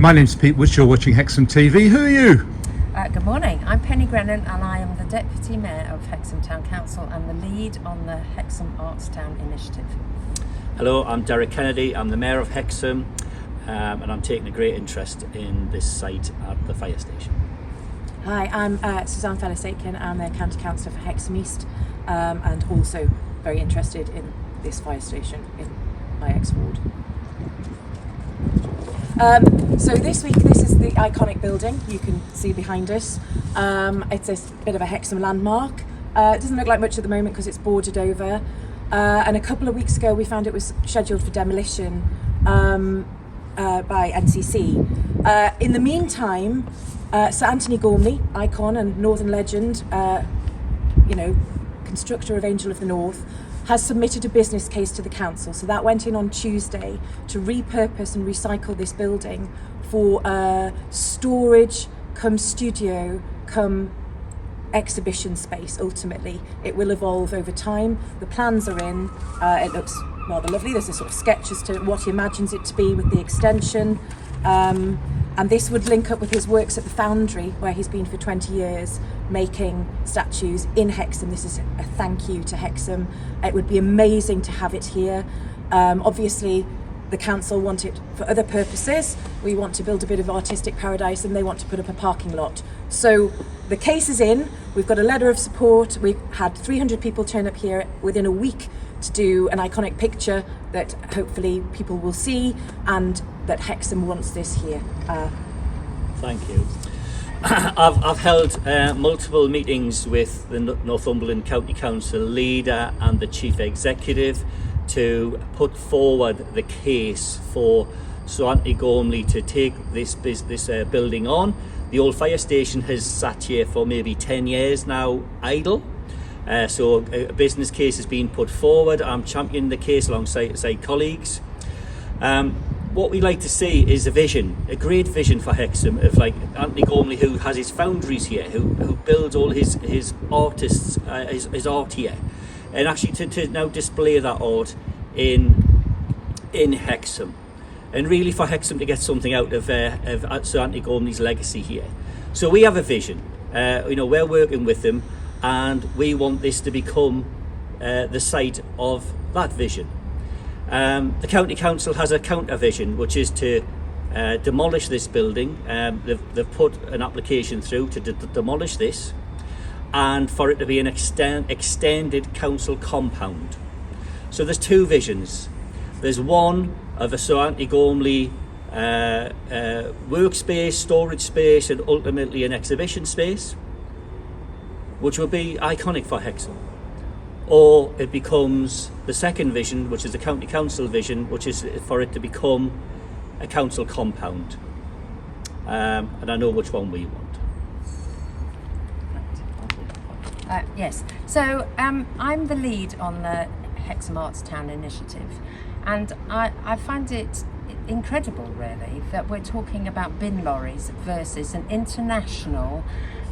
My name's Pete Woods, you're watching Hexham TV. Who are you? Good morning, I'm Penny Grennan and I am the Deputy Mayor of Hexham Town Council and the lead on the Hexham Arts Town Initiative. Hello, I'm Derek Kennedy, I'm the Mayor of Hexham and I'm taking a great interest in this site at the fire station. Hi, I'm Suzanne Fairless Aitken, I'm the County Councillor for Hexham East and also very interested in this fire station in my ex-ward. So this week, this is the iconic building you can see behind us. It's a bit of a Hexham landmark. It doesn't look like much at the moment because it's boarded over. And a couple of weeks ago we found it was scheduled for demolition by NCC. In the meantime, Sir Antony Gormley, icon and northern legend, constructor of Angel of the North, has submitted a business case to the council. So that went in on Tuesday to repurpose and recycle this building for storage, come studio, come exhibition space. Ultimately, it will evolve over time. The plans are in. It looks rather lovely. There's a sort of sketch as to what he imagines it to be with the extension. And this would link up with his works at the Foundry, where he's been for 20 years, making statues in Hexham. This is a thank you to Hexham. It would be amazing to have it here. Obviously, the council want it for other purposes. We want to build a bit of artistic paradise and they want to put up a parking lot. So the case is in. We've got a letter of support. We've had 300 people turn up here within a week to do an iconic picture that hopefully people will see, and that Hexham wants this here. Thank you. I've held multiple meetings with the Northumberland County Council leader and the Chief Executive to put forward the case for Sir Antony Gormley to take this building on. The old fire station has sat here for maybe 10 years now, idle. So a business case has been put forward. I'm championing the case alongside colleagues. What we like to see is a vision, a great vision for Hexham of like Antony Gormley, who has his foundries here, who builds all his artists, his art here, and actually to now display that art in Hexham, and really for Hexham to get something out of Sir Antony Gormley's legacy here. So we have a vision. We're working with them, and we want this to become the site of that vision. The County Council has a counter vision, which is to demolish this building. They've put an application through to demolish this and for it to be an extended council compound. So there's two visions. There's one of a Sir Antony Gormley workspace, storage space, and ultimately an exhibition space, which will be iconic for Hexham. Or it becomes the second vision, which is the County Council vision, which is for it to become a council compound. And I know which one we want. Yes, so I'm the lead on the Hexham Arts Town Initiative, and I find it incredible really that we're talking about bin lorries versus an international,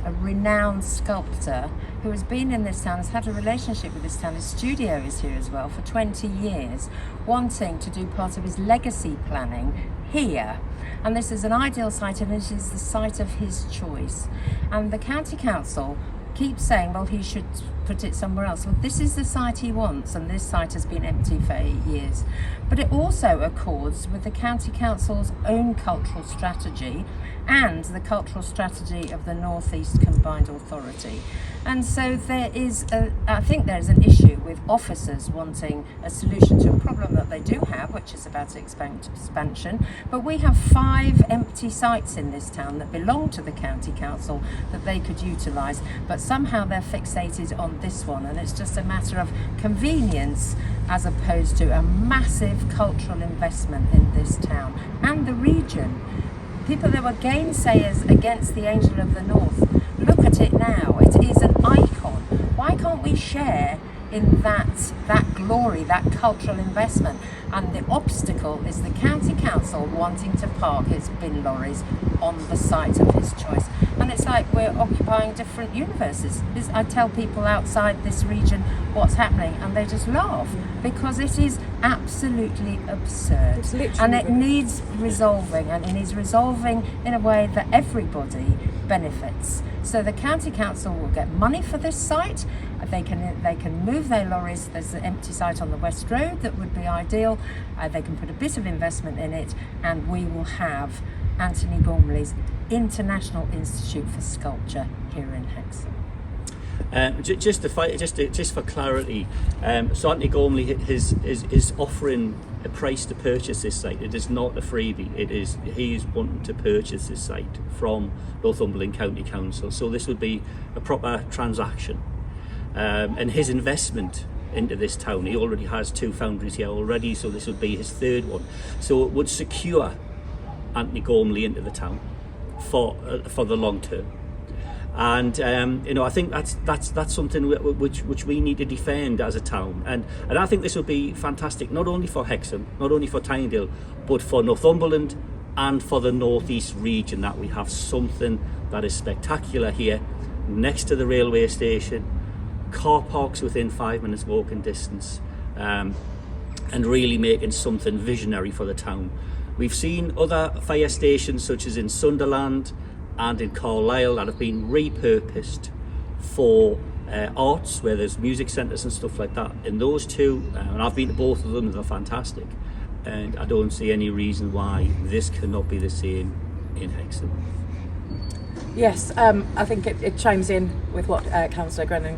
a renowned sculptor who has been in this town, has had a relationship with this town. His studio is here as well for 20 years, wanting to do part of his legacy planning here. And this is an ideal site, and it is the site of his choice. And the County Council keeps saying, well, he should put it somewhere else. Well, this is the site he wants, and this site has been empty for 8 years. But it also accords with the County Council's own cultural strategy and the cultural strategy of the North East Combined Authority. And so I think there is an issue with officers wanting a solution to a problem that they do have, which is about expansion. But we have 5 empty sites in this town that belong to the County Council that they could utilise, but somehow they're fixated on this one, and it's just a matter of convenience as opposed to a massive cultural investment in this town and the region. People that were gainsayers against the Angel of the North, look at it now. It is an icon. Why can't we share in that glory, that cultural investment? And the obstacle is the County Council wanting to park its bin lorries on the site of his choice. And it's like we're occupying occupying different universes. I tell people outside this region what's happening and they just laugh because it is absolutely absurd. It's literally and it rubbish. needs resolving, and it needs resolving in a way that everybody benefits. So the county council will get money for this site. They can move their lorries. There's an empty site on the West Road that would be ideal. They can put a bit of investment in it, and we will have Antony Gormley's International Institute for Sculpture here in Hexham. Just for clarity, so Antony Gormley is offering a price to purchase this site. It is not a freebie. He is wanting to purchase this site from Northumberland County Council. So this would be a proper transaction, and his investment into this town. He already has 2 foundries here already, so this would be his 3rd one. So it would secure Antony Gormley into the town for the long term. And I think that's something which we need to defend as a town, and I think this would be fantastic, not only for Hexham, not only for Tynedale, but for Northumberland and for the northeast region, that we have something that is spectacular here, next to the railway station, car parks within 5 minutes walking distance, and really making something visionary for the town. We've seen other fire stations such as in Sunderland and in Carlisle that have been repurposed for arts, where there's music centres and stuff like that. In those 2, and I've been to both of them, they're fantastic, and I don't see any reason why this cannot be the same in Hexham. Yes, I think it chimes in with what Councillor Grennan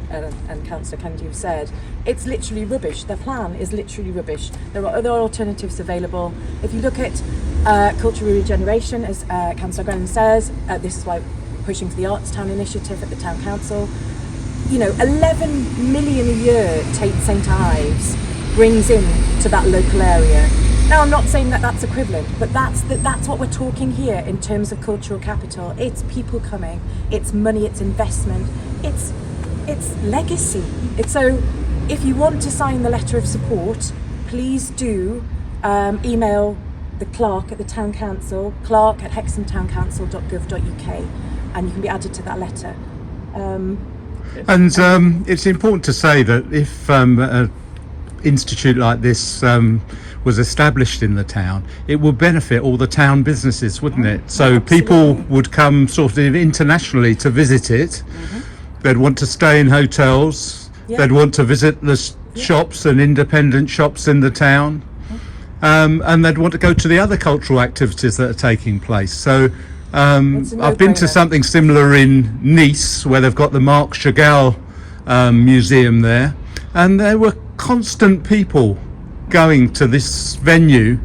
and Councillor Kennedy have said. It's literally rubbish. The plan is literally rubbish. There are other alternatives available. If you look at cultural regeneration, as Councillor Grennan says, this is why we're pushing for the Arts Town initiative at the Town Council. 11 million a year Tate St Ives brings in to that local area. Now, I'm not saying that that's equivalent, but that's what we're talking here in terms of cultural capital. It's people coming, it's money, it's investment, it's legacy. So if you want to sign the letter of support, please do email the clerk at the Town Council, clerk@hexhamtowncouncil.gov.uk, and you can be added to that letter. And it's important to say that if an institute like this was established in the town, it would benefit all the town businesses, wouldn't it? So people would come sort of internationally to visit it. They'd want to stay in hotels. They'd want to visit the shops and independent shops in the town. And they'd want to go to the other cultural activities that are taking place. So I've been to something similar in Nice, where they've got the Marc Chagall museum there, and there were constant people going to this venue.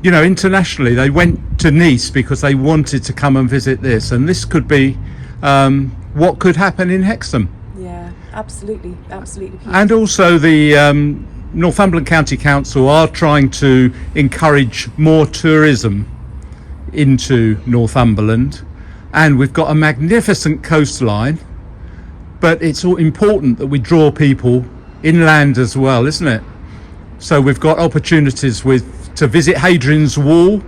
Internationally, they went to Nice because they wanted to come and visit this, and this could be what could happen in Hexham. Yeah, absolutely. And also the Northumberland County Council are trying to encourage more tourism into Northumberland, and we've got a magnificent coastline, but it's all important that we draw people inland as well, isn't it? So we've got opportunities to visit Hadrian's Wall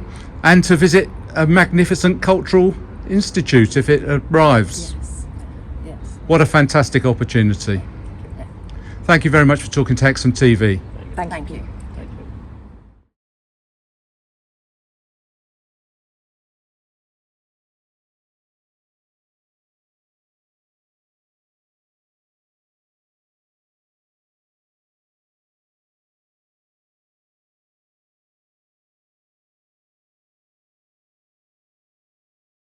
and to visit a magnificent cultural institute if it arrives. Yes. What a fantastic opportunity. Thank you very much for talking to Hexham TV. Thank you.